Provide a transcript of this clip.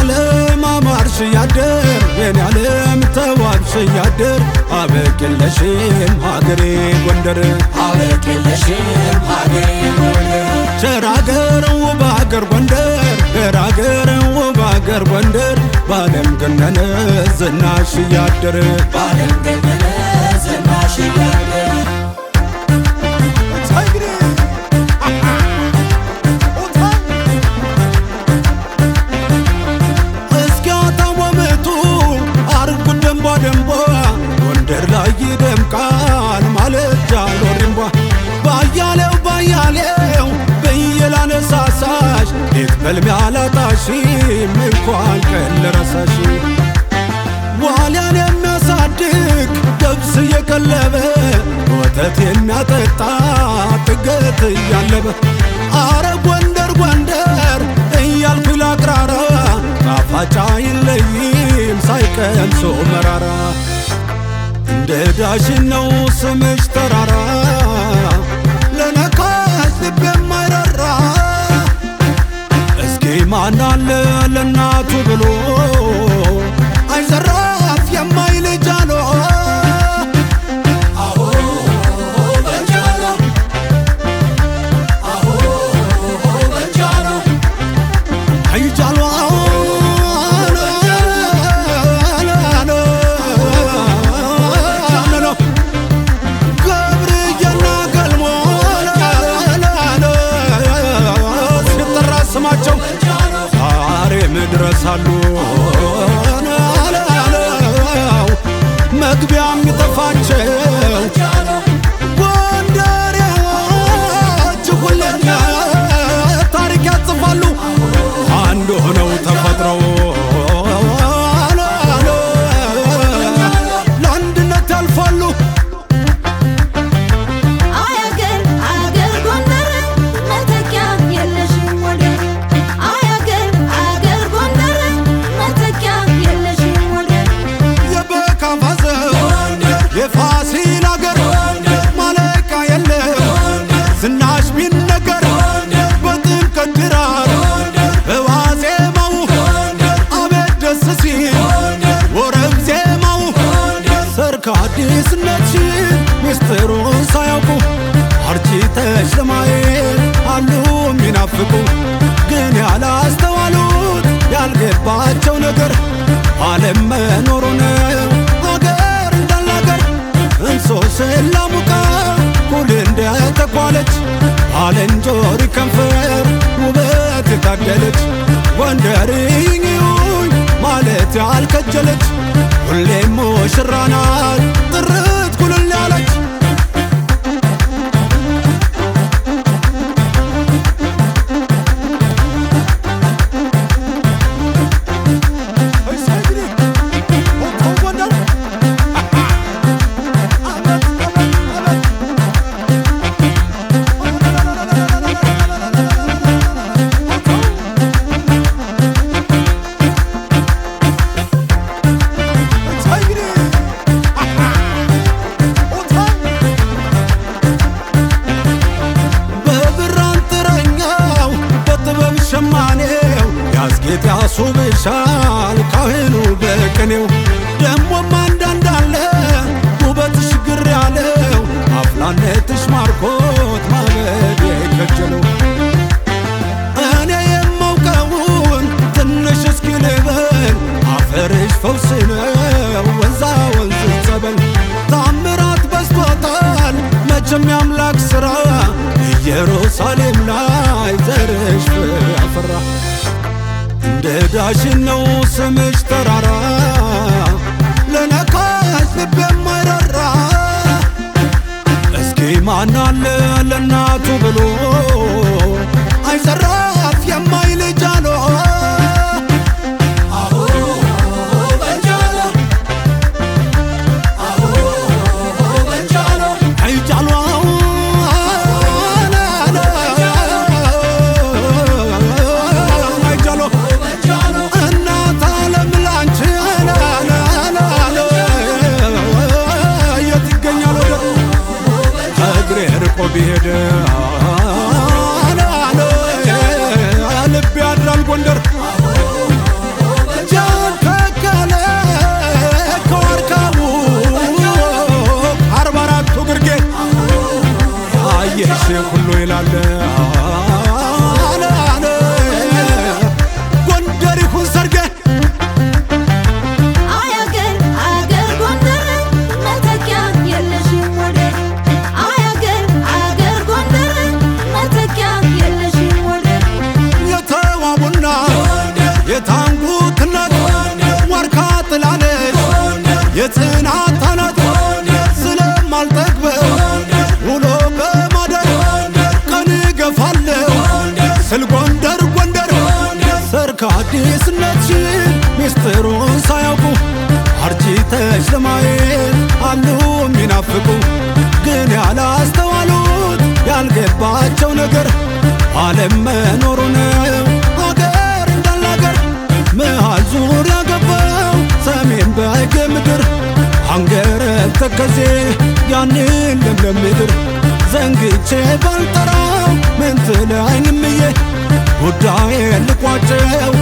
ዓለም አማርሽ ያደር የኔ ዓለም ተዋብሽ ያደር አበቅለሽም ሀገሬ ጎንደር አበቅለሽም ሀገሬ ጎንደር ቸር አገር ውብ አገር ጎንደር ቸር አገር ውብ አገር ጎንደር ባለም ገነነ ዝናሽ ያደር ባለም ገነነ ዝናሽ ያደር ጎንደር ላይ ይደምቃል ማለት ጃሎሪምቧ ባያሌው ባያሌው ብዬላነሳሳሽ ሌት በልሜ አላጣሽም እንኳን ቀን ልረሳሽ ዋልያን የሚያሳድግ ገብስ እየቀለበ ወተት የሚያጠጣ ጥገት እያለበ አረ ጎንደር ጎንደር እያልኩ ላቅራራ ጣፋጭ አይለይም ሳይቀምሶ መራራ እንደ ዳሽን ነው ስምሽ ተራራ ለነካሽ ልብ የማይራራ እስኪ ማን አለ ለእናቱ ብሎ አይዘራፍ የማይል ጃሎ አዎ በጃሎ አዎ በጃሎ አይጃሎ ስማቸው ዛሬም ድረሳሉ መግቢያ የሚጠፋቸው ጎንደሬዎች ሁሌም ታሪክ ያጽፋሉ አንድ ሆነው ተፈጥረው ለአንድነት ያልፋሉ የፋሲል አገር ማለቂያ የለም ዝናሽ ቢነገር በጥምቀት ድራር በዋዜማው አቤት ደስ ሲል ወረብ ዜማው ሰርክ አዲስነትሽን ሚስጥሩን ሳያውቁ አርጅተሽ ለማየት አሉ የሚናፍቁ ግን ያላስተዋሉት ያልገባቸው ነገር ዓለም መኖሩ ነው ሰላሙቃ ሁል እንደተኳለች ባለንጆሪ ከንፈር ውበት የታደለች ጎንደርኝ ማለት ያልከጀለች ሁሌም ሙሽራ ናት ጥርት ኩልል ያለች ያስጌጥ ያሱብሻል ካህኑ በቅኔው ደሞም አንዳንድ አለ ውበትሽ ግር ያለው አፍላነትሽ ማርኮት ማበድ የከጀለው እኔ የማውቀውን ትንሽ እስኪ ልበል አፈርሽ ፈውስ ነው ወንዛ ወንዝ ጸበል ታምራት በዝቶታል መቼም ያምላክ ሥራ ኢየሩሳሌም ላይ ዘርሽ ፍሬ አፈራ እንደ ዳሽን ነው ስምሽ ተራራ ለነካሽ ልብ የማይራራ እስኪ ማን አለ ለእናቱ ብሎ አይዘራፍ የማይል ጃሎ አዎ በጃሎ አዎ በጃሎ አይጃሎ ቢሄድ ያልገባቸው ነገር ዓለም መኖሩ ነው አገር እንዳለ አገር መሃል ዙሪያ ገባው ሰሜን በጌ ምድር አንገረብ ተከዜ ያንን ለምለም ምድር ዘንግቼ ባልጠራው ምን ትለኝ እምዬ ጉዳዬን ልቋጨው